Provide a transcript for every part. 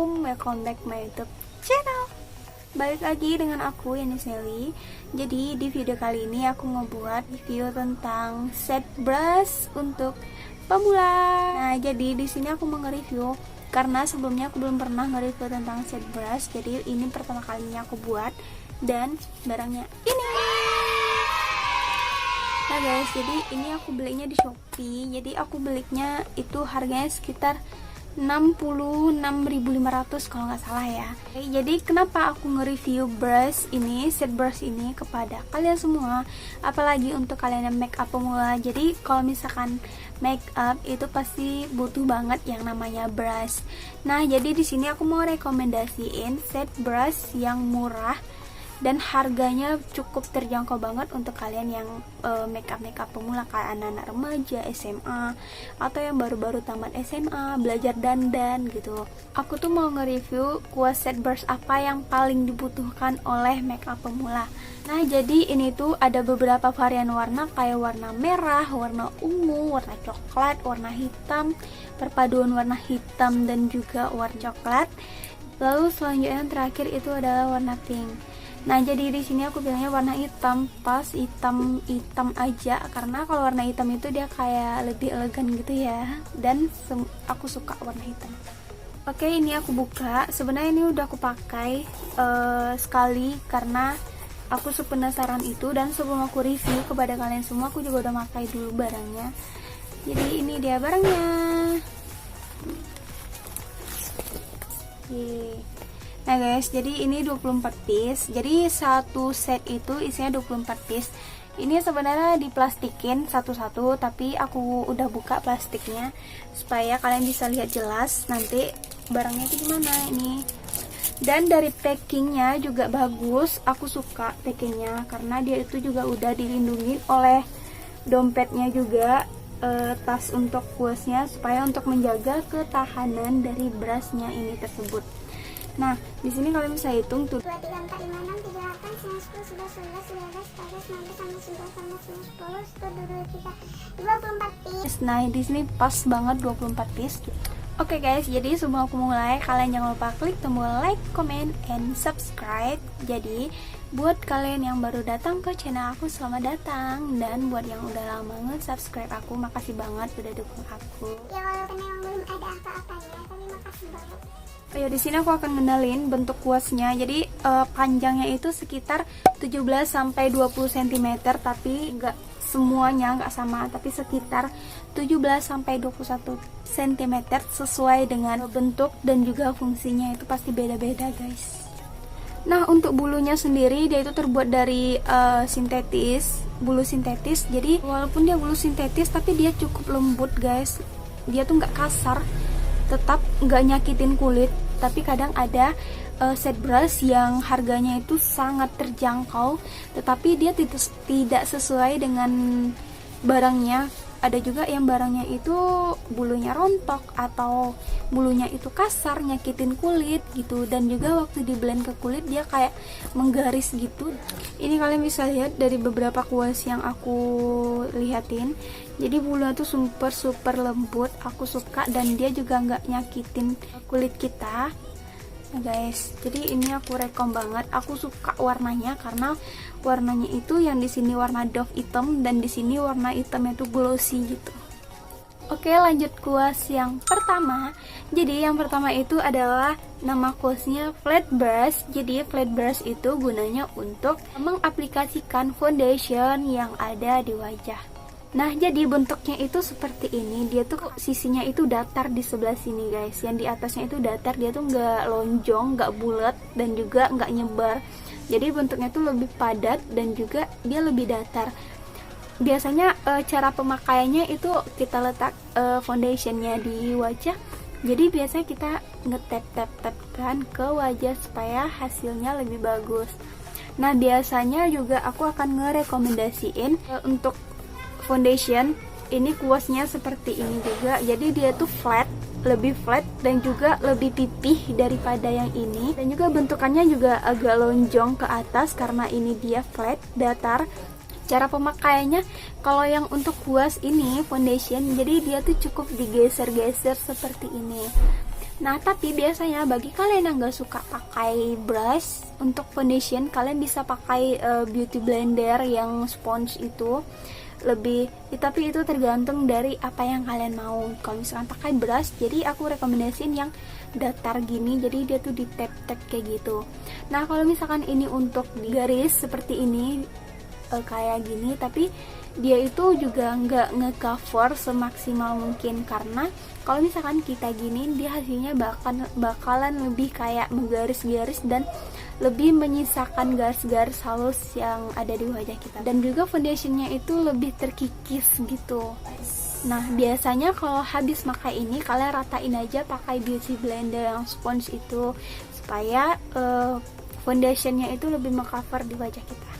Assalamualaikum, welcome back my YouTube channel. Balik lagi dengan aku Yani Sally. Jadi di video kali ini aku ngebuat review tentang set brush untuk pemula. Nah, jadi di sini aku mau nge-review karena sebelumnya aku belum pernah nge-review tentang set brush. Jadi ini pertama kalinya aku buat dan barangnya ini. Nah guys, jadi ini aku belinya di Shopee. Jadi aku belinya itu harganya sekitar 66.500 kalau nggak salah ya. Oke, jadi kenapa aku nge-review brush ini, set brush ini kepada kalian semua, apalagi untuk kalian yang make up pemula. Jadi kalau misalkan make up itu pasti butuh banget yang namanya brush. Nah, jadi di sini aku mau rekomendasiin set brush yang murah dan harganya cukup terjangkau banget untuk kalian yang make up pemula, kayak anak-anak remaja, SMA, atau yang baru-baru tamat SMA, belajar dandan gitu. Aku tuh mau nge-review kuas set brush apa yang paling dibutuhkan oleh make up pemula. Nah, jadi ini tuh ada beberapa varian warna, kayak warna merah, warna ungu, warna coklat, warna hitam, perpaduan warna hitam dan juga warna coklat. Lalu selanjutnya yang terakhir itu adalah warna pink. Nah, jadi di sini aku bilangnya warna hitam, pas hitam aja, karena kalau warna hitam itu dia kayak lebih elegan gitu ya, dan aku suka warna hitam. Oke, ini aku buka. Sebenarnya ini udah aku pakai sekali karena aku penasaran itu, dan sebelum aku review kepada kalian semua aku juga udah pakai dulu barangnya. Jadi ini dia barangnya. Nah guys, jadi ini 24 piece. Jadi satu set itu isinya 24 piece. Ini sebenarnya diplastikin satu-satu, tapi aku udah buka plastiknya supaya kalian bisa lihat jelas nanti barangnya itu gimana ini. Dan dari packingnya juga bagus. Aku suka packingnya karena dia itu juga udah dilindungi oleh dompetnya juga, tas untuk kuasnya, supaya untuk menjaga ketahanan dari brushnya ini tersebut. Nah, di sini kalian bisa hitung tuh 2, 3, 4, 5, 6, 7, 8, 9, 10, 11, 12, 13, 14, 15, 16, 17, 18, 19, 20, 21, 22, 23, 24 piece. Nah, di sini pas banget 24 piece. Oke guys, jadi sebelum aku mulai, kalian jangan lupa klik tombol like, comment, and subscribe. Jadi buat kalian yang baru datang ke channel aku, selamat datang. Dan buat yang udah lama nge-subscribe aku, makasih banget udah dukung aku. Ya walaupun memang belum ada apa-apanya, tapi makasih banget. Oh ya, di sini aku akan ngenalin bentuk kuasnya. Jadi panjangnya itu sekitar 17 sampai 20 cm, tapi enggak semuanya enggak sama, tapi sekitar 17 sampai 21 cm sesuai dengan bentuk dan juga fungsinya, itu pasti beda-beda, guys. Nah, untuk bulunya sendiri dia itu terbuat dari sintetis, bulu sintetis. Jadi walaupun dia bulu sintetis tapi dia cukup lembut, guys. Dia tuh nggak kasar, tetap nggak nyakitin kulit. Tapi kadang ada set brush yang harganya itu sangat terjangkau, tetapi dia tidak sesuai dengan barangnya. Ada juga yang barangnya itu bulunya rontok atau bulunya itu kasar, nyakitin kulit gitu, dan juga waktu di blend ke kulit dia kayak menggaris gitu. Ini kalian bisa lihat dari beberapa kuas yang aku lihatin. Jadi bulunya tuh super lembut, aku suka, dan dia juga nggak nyakitin kulit kita. Nah guys, jadi ini aku rekom banget. Aku suka warnanya karena warnanya itu yang di sini warna dove hitam dan di sini warna hitamnya itu glossy gitu. Oke, lanjut kuas yang pertama. Jadi yang pertama itu adalah nama kuasnya flat brush. Jadi flat brush itu gunanya untuk mengaplikasikan foundation yang ada di wajah. Nah, jadi bentuknya itu seperti ini. Dia tuh sisinya itu datar di sebelah sini, guys. Yang di atasnya itu datar, dia tuh nggak lonjong, nggak bulat, dan juga nggak nyebar. Jadi bentuknya tuh lebih padat dan juga dia lebih datar. Biasanya cara pemakaiannya itu kita letak foundationnya di wajah. Jadi biasanya kita ngetap-tap-tapkan ke wajah supaya hasilnya lebih bagus. Nah, biasanya juga aku akan ngerekomendasiin untuk foundation ini kuasnya seperti ini juga. Jadi dia tuh flat, lebih flat dan juga lebih pipih daripada yang ini, dan juga bentukannya juga agak lonjong ke atas karena ini dia flat, datar. Cara pemakaiannya, kalau yang untuk kuas ini foundation, jadi dia tuh cukup digeser-geser seperti ini. Nah, tapi biasanya bagi kalian yang gak suka pakai brush untuk foundation, kalian bisa pakai beauty blender yang sponge itu lebih, tapi itu tergantung dari apa yang kalian mau. Kalau misalkan pakai brush, jadi aku rekomendasiin yang datar gini, jadi dia tuh di tap-tap kayak gitu. Nah, kalau misalkan ini untuk garis seperti ini kayak gini, tapi dia itu juga nggak ngecover semaksimal mungkin, karena kalau misalkan kita gini, dia hasilnya bakalan lebih kayak menggaris-garis dan lebih menyisakan garis-garis halus yang ada di wajah kita, dan juga foundationnya itu lebih terkikis gitu. Nah, biasanya kalau habis pakai ini, kalian ratain aja pakai beauty blender yang sponge itu, supaya foundationnya itu lebih mengcover di wajah kita.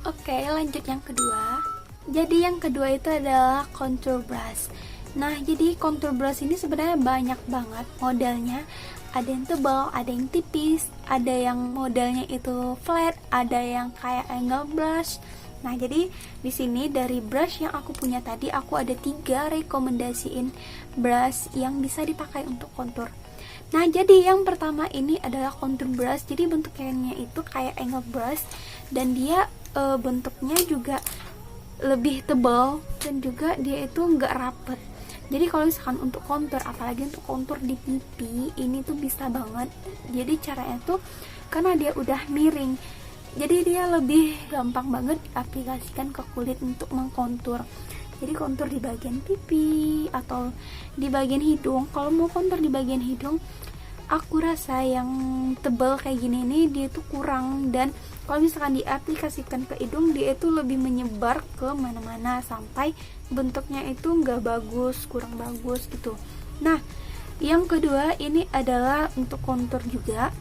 Oke, lanjut yang kedua. Jadi yang kedua itu adalah contour brush. Nah, jadi contour brush ini sebenarnya banyak banget modelnya. Ada yang tebal, ada yang tipis, ada yang modelnya itu flat, ada yang kayak angle brush. Nah, jadi di sini dari brush yang aku punya tadi, aku ada 3 rekomendasiin brush yang bisa dipakai untuk contour. Nah, jadi yang pertama ini adalah contour brush. Jadi bentuknya itu kayak angle brush, dan dia bentuknya juga lebih tebal, dan juga dia itu nggak rapet. Jadi kalau misalkan untuk contour, apalagi untuk contour di pipi, ini tuh bisa banget. Jadi caranya tuh karena dia udah miring, jadi dia lebih gampang banget diaplikasikan ke kulit untuk mengkontur. Jadi kontur di bagian pipi atau di bagian hidung. Kalau mau kontur di bagian hidung, aku rasa yang tebal kayak gini nih dia tuh kurang, dan kalau misalkan diaplikasikan ke hidung, dia itu lebih menyebar ke mana-mana sampai bentuknya itu nggak bagus, kurang bagus gitu. Nah, yang kedua ini adalah untuk kontur juga.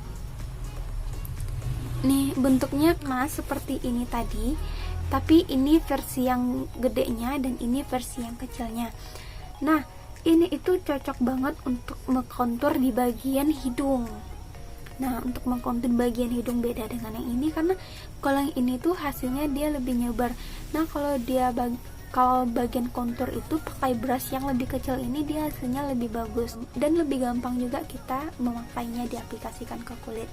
Nih bentuknya seperti ini tadi, tapi ini versi yang gedenya dan ini versi yang kecilnya. Nah, ini itu cocok banget untuk mengkontur di bagian hidung. Nah, untuk mengkontur bagian hidung beda dengan yang ini, karena kalau yang ini tuh hasilnya dia lebih nyebar. Nah, kalau bagian kontur itu pakai brush yang lebih kecil ini, dia hasilnya lebih bagus dan lebih gampang juga kita memakainya, diaplikasikan ke kulit.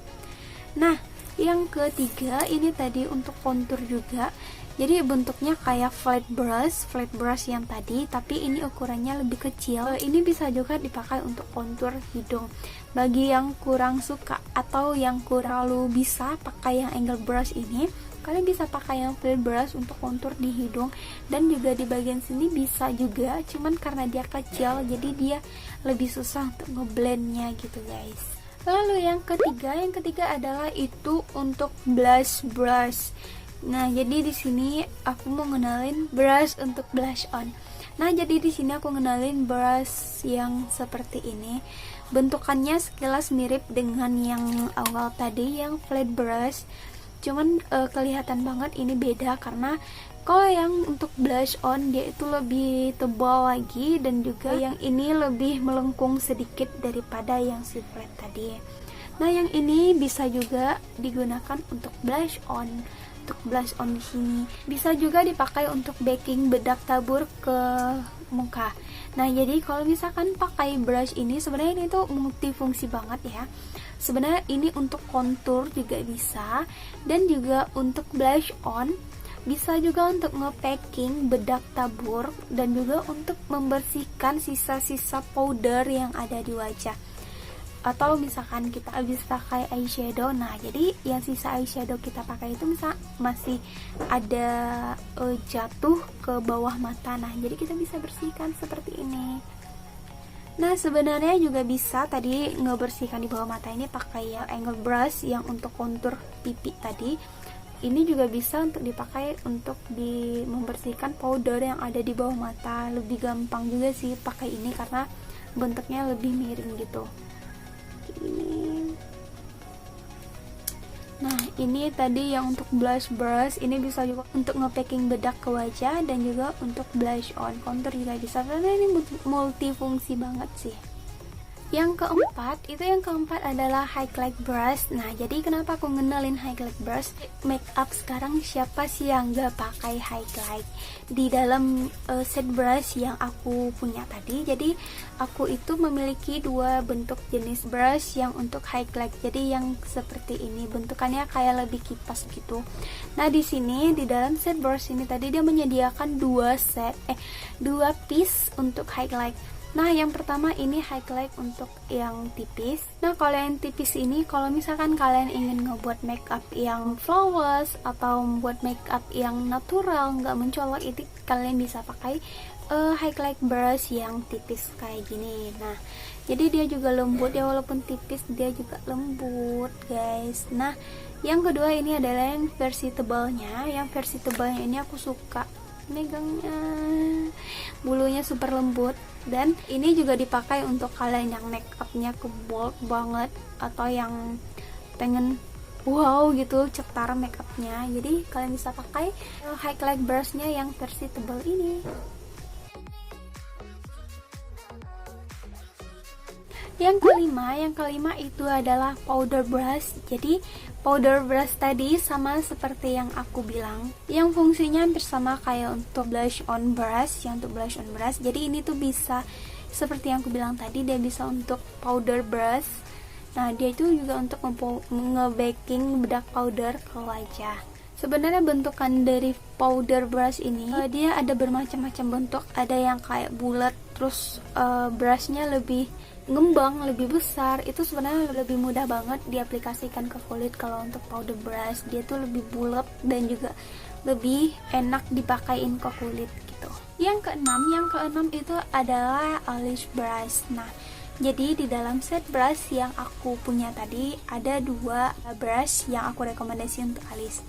Nah, yang ketiga ini tadi untuk kontur juga. Jadi bentuknya kayak flat brush yang tadi, tapi ini ukurannya lebih kecil. Ini bisa juga dipakai untuk kontur hidung. Bagi yang kurang suka atau yang kurang terlalu bisa pakai yang angle brush ini, kalian bisa pakai yang flat brush untuk kontur di hidung, dan juga di bagian sini bisa juga, cuman karena dia kecil jadi dia lebih susah untuk ngeblendnya gitu guys. Lalu yang ketiga adalah itu untuk blush brush. Nah, jadi di sini aku mau ngenalin brush untuk blush on. Nah, jadi di sini aku ngenalin brush yang seperti ini. Bentukannya sekilas mirip dengan yang awal tadi, yang flat brush. Cuman kelihatan banget ini beda, karena kalau yang untuk blush on dia itu lebih tebal lagi, dan juga yang ini lebih melengkung sedikit daripada yang si flat tadi. Nah, yang ini bisa juga digunakan untuk blush on. Untuk blush on di sini bisa juga dipakai untuk baking bedak tabur ke muka. Nah, jadi kalau misalkan pakai brush ini, sebenarnya ini tuh multifungsi banget ya. Sebenarnya ini untuk kontur juga bisa, dan juga untuk blush on, bisa juga untuk nge-packing bedak tabur, dan juga untuk membersihkan sisa-sisa powder yang ada di wajah. Atau misalkan kita habis pakai eyeshadow, nah jadi yang sisa eyeshadow kita pakai itu misal masih ada jatuh ke bawah mata, nah jadi kita bisa bersihkan seperti ini. Nah, sebenarnya juga bisa tadi ngebersihkan di bawah mata ini pakai yang angle brush yang untuk kontur pipi tadi. Ini juga bisa untuk dipakai untuk membersihkan powder yang ada di bawah mata. Lebih gampang juga sih pakai ini karena bentuknya lebih miring gitu. Nah, ini tadi yang untuk blush brush, ini bisa juga untuk nge-packing bedak ke wajah, dan juga untuk blush on, contour juga bisa, karena ini multifungsi banget sih. Yang keempat adalah highlight brush. Nah, jadi kenapa aku ngenalin highlight brush? Makeup sekarang siapa sih yang gak pakai highlight di dalam set brush yang aku punya tadi? Jadi aku itu memiliki dua bentuk jenis brush yang untuk highlight. Jadi yang seperti ini bentukannya kayak lebih kipas gitu. Nah, di sini di dalam set brush ini tadi dia menyediakan dua piece untuk highlight. Nah, yang pertama ini highlight untuk yang tipis. Nah, kalau yang tipis ini, kalau misalkan kalian ingin ngebuat makeup yang flawless atau membuat makeup yang natural, nggak mencolok, itu kalian bisa pakai highlight brush yang tipis kayak gini. Nah, jadi dia juga lembut ya, walaupun tipis dia juga lembut, guys. Nah, yang kedua ini adalah yang versi tebalnya. Yang versi tebalnya ini aku suka megangnya, bulunya super lembut, dan ini juga dipakai untuk kalian yang makeupnya ke bold banget atau yang pengen wow gitu cetar makeupnya. Jadi kalian bisa pakai highlight brushnya yang versi tebal ini. Yang kelima itu adalah powder brush. Jadi powder brush tadi sama seperti yang aku bilang, yang fungsinya hampir sama kayak untuk blush on brush. Jadi ini tuh bisa seperti yang aku bilang tadi, dia bisa untuk powder brush. Nah, dia itu juga untuk nge-baking bedak powder ke wajah. Sebenarnya bentukan dari powder brush ini dia ada bermacam-macam bentuk. Ada yang kayak bulat, terus brushnya lebih ngembang, lebih besar. Itu sebenarnya lebih mudah banget diaplikasikan ke kulit. Kalau untuk powder brush dia tuh lebih bulat dan juga lebih enak dipakaiin ke kulit gitu. Yang keenam itu adalah alis brush. Nah, jadi di dalam set brush yang aku punya tadi ada dua brush yang aku rekomendasi untuk alis.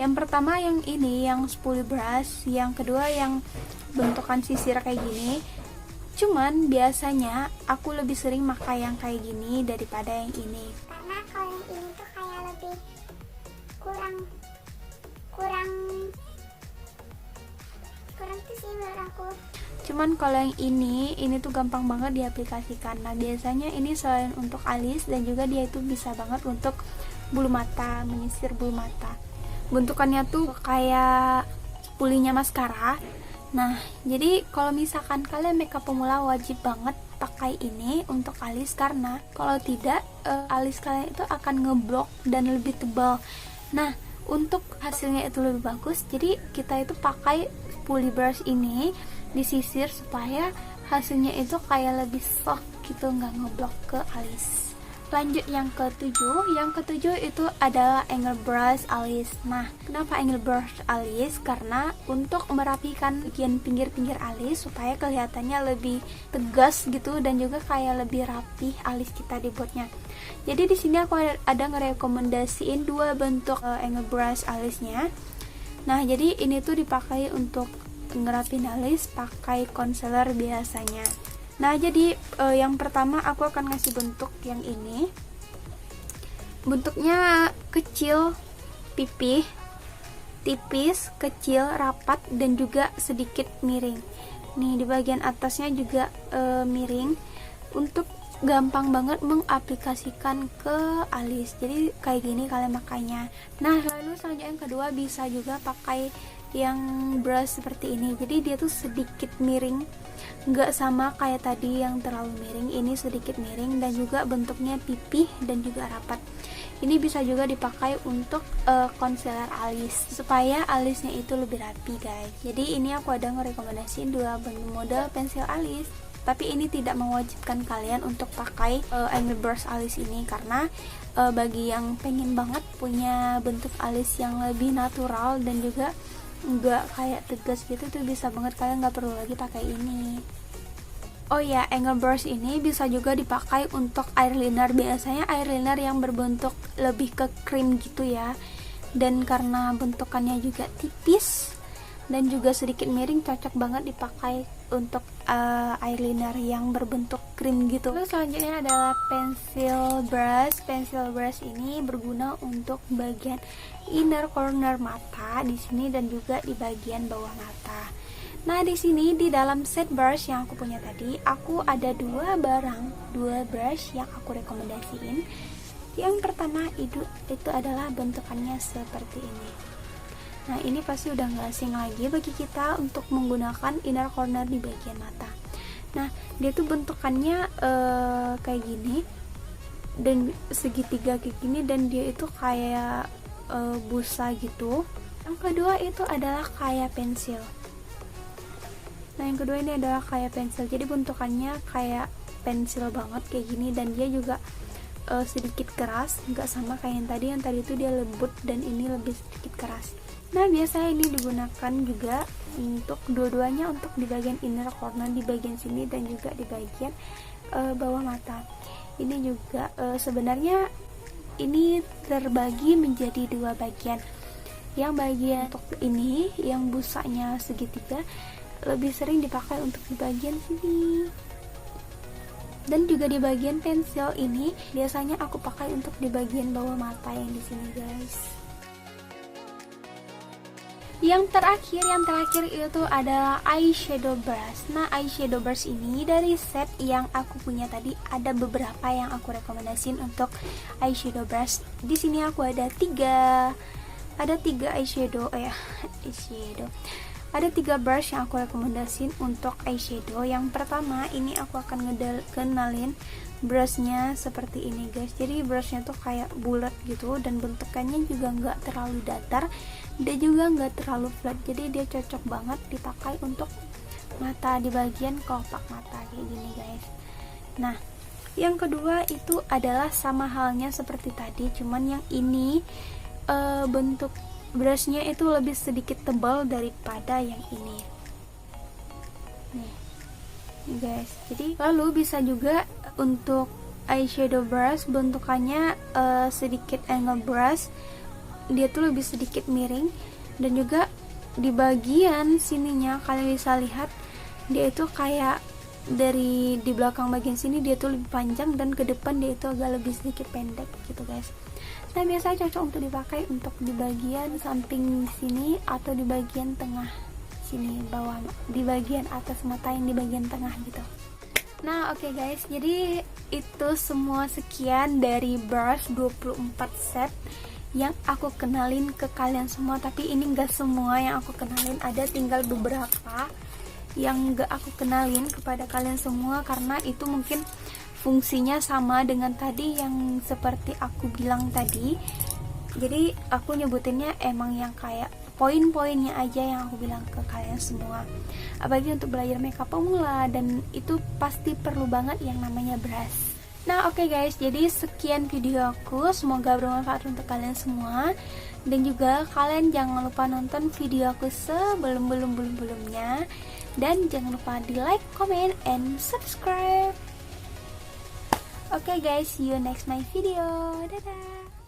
Yang pertama yang ini, yang spoolie brush. Yang kedua yang bentukan sisir kayak gini. Cuman biasanya aku lebih sering pakai yang kayak gini daripada yang ini. Karena kalau yang ini tuh kayak lebih kurang tuh sih menurut aku. Cuman kalau yang ini tuh gampang banget diaplikasikan. Nah, biasanya ini selain untuk alis dan juga dia itu bisa banget untuk bulu mata, menyisir bulu mata. Bentukannya tuh kayak spulinya maskara. Nah, jadi kalau misalkan kalian makeup pemula wajib banget pakai ini untuk alis, karena kalau tidak alis kalian itu akan ngeblok dan lebih tebal. Nah, untuk hasilnya itu lebih bagus, jadi kita itu pakai spoolie brush ini disisir supaya hasilnya itu kayak lebih soft gitu, nggak ngeblok ke alis. Lanjut yang ketujuh itu adalah angle brush alis. Nah, kenapa angle brush alis? Karena untuk merapikan bagian pinggir-pinggir alis supaya kelihatannya lebih tegas gitu dan juga kayak lebih rapih alis kita dibuatnya. Jadi di sini aku ada ngerekomendasiin dua bentuk angle brush alisnya. Nah, jadi ini tuh dipakai untuk ngerapin alis pakai concealer biasanya. Nah, jadi yang pertama aku akan ngasih bentuk yang ini. Bentuknya kecil, pipih, tipis, kecil, rapat, dan juga sedikit miring. Nih, di bagian atasnya juga miring. Untuk gampang banget mengaplikasikan ke alis. Jadi kayak gini kalian makanya. Nah, lalu selanjutnya yang kedua bisa juga pakai yang brush seperti ini. Jadi dia tuh sedikit miring, nggak sama kayak tadi yang terlalu miring. Ini sedikit miring dan juga bentuknya pipih dan juga rapat. Ini bisa juga dipakai untuk concealer alis supaya alisnya itu lebih rapi, guys. Jadi ini aku ada ngerekomendasiin dua model pensil alis. Tapi ini tidak mewajibkan kalian untuk pakai angle brush alis ini, karena bagi yang pengen banget punya bentuk alis yang lebih natural dan juga nggak kayak tegas gitu tuh bisa banget, kalian nggak perlu lagi pakai ini. Oh ya, angle brush ini bisa juga dipakai untuk eyeliner. Biasanya eyeliner yang berbentuk lebih ke krim gitu ya, dan karena bentukannya juga tipis dan juga sedikit miring, cocok banget dipakai untuk eyeliner yang berbentuk krim gitu. Lalu selanjutnya adalah pensil brush. Pensil brush ini berguna untuk bagian inner corner mata di sini dan juga di bagian bawah mata. Nah, di sini di dalam set brush yang aku punya tadi, aku ada dua brush yang aku rekomendasiin. Yang pertama itu adalah bentukannya seperti ini. Nah, ini pasti udah gak asing lagi bagi kita untuk menggunakan inner corner di bagian mata. Nah, dia tuh bentukannya kayak gini dan segitiga kayak gini, dan dia itu kayak busa gitu. Yang kedua itu adalah kayak pensil. Nah, yang kedua ini adalah kayak pensil, jadi bentukannya kayak pensil banget kayak gini, dan dia juga sedikit keras, nggak sama kayak yang tadi itu dia lembut dan ini lebih sedikit keras. Nah, biasanya ini digunakan juga untuk dua-duanya, untuk di bagian inner corner di bagian sini dan juga di bagian bawah mata. Ini juga sebenarnya ini terbagi menjadi dua bagian. Yang bagian untuk ini yang busanya segitiga lebih sering dipakai untuk di bagian sini, dan juga di bagian pensil ini biasanya aku pakai untuk di bagian bawah mata yang di sini, guys. Yang terakhir itu adalah eyeshadow brush. Nah, eyeshadow brush ini dari set yang aku punya tadi ada beberapa yang aku rekomendasiin untuk eyeshadow brush. Di sini aku ada tiga eyeshadow. Ada 3 brush yang aku rekomendasiin untuk eyeshadow. Yang pertama, ini aku akan kenalin brushnya seperti ini, guys. Jadi brushnya tuh kayak bulat gitu, dan bentukannya juga nggak terlalu datar, dia juga nggak terlalu flat. Jadi dia cocok banget dipakai untuk mata di bagian kelopak mata kayak gini, guys. Nah, yang kedua itu adalah sama halnya seperti tadi, cuman yang ini bentuk brushnya itu lebih sedikit tebal daripada yang ini. Nih guys, jadi lalu bisa juga untuk eyeshadow brush bentukannya sedikit angle brush, dia tuh lebih sedikit miring, dan juga di bagian sininya kalian bisa lihat dia itu kayak dari di belakang bagian sini dia tuh lebih panjang, dan ke depan dia itu agak lebih sedikit pendek gitu, guys. Nah, biasanya cocok untuk dipakai untuk di bagian samping sini atau di bagian tengah sini bawah, di bagian atas mata yang di bagian tengah gitu. Nah, oke guys, jadi itu semua sekian dari brush 24 set yang aku kenalin ke kalian semua. Tapi ini enggak semua yang aku kenalin, ada tinggal beberapa yang enggak aku kenalin kepada kalian semua, karena itu mungkin fungsinya sama dengan tadi yang seperti aku bilang tadi. Jadi aku nyebutinnya emang yang kayak poin-poinnya aja yang aku bilang ke kalian semua. Apalagi untuk belajar makeup pemula, dan itu pasti perlu banget yang namanya brush. Nah, oke guys, jadi sekian video aku, semoga bermanfaat untuk kalian semua. Dan juga kalian jangan lupa nonton video aku sebelumnya, dan jangan lupa di like, comment, and subscribe. Okay guys, see you next my video. Dadah.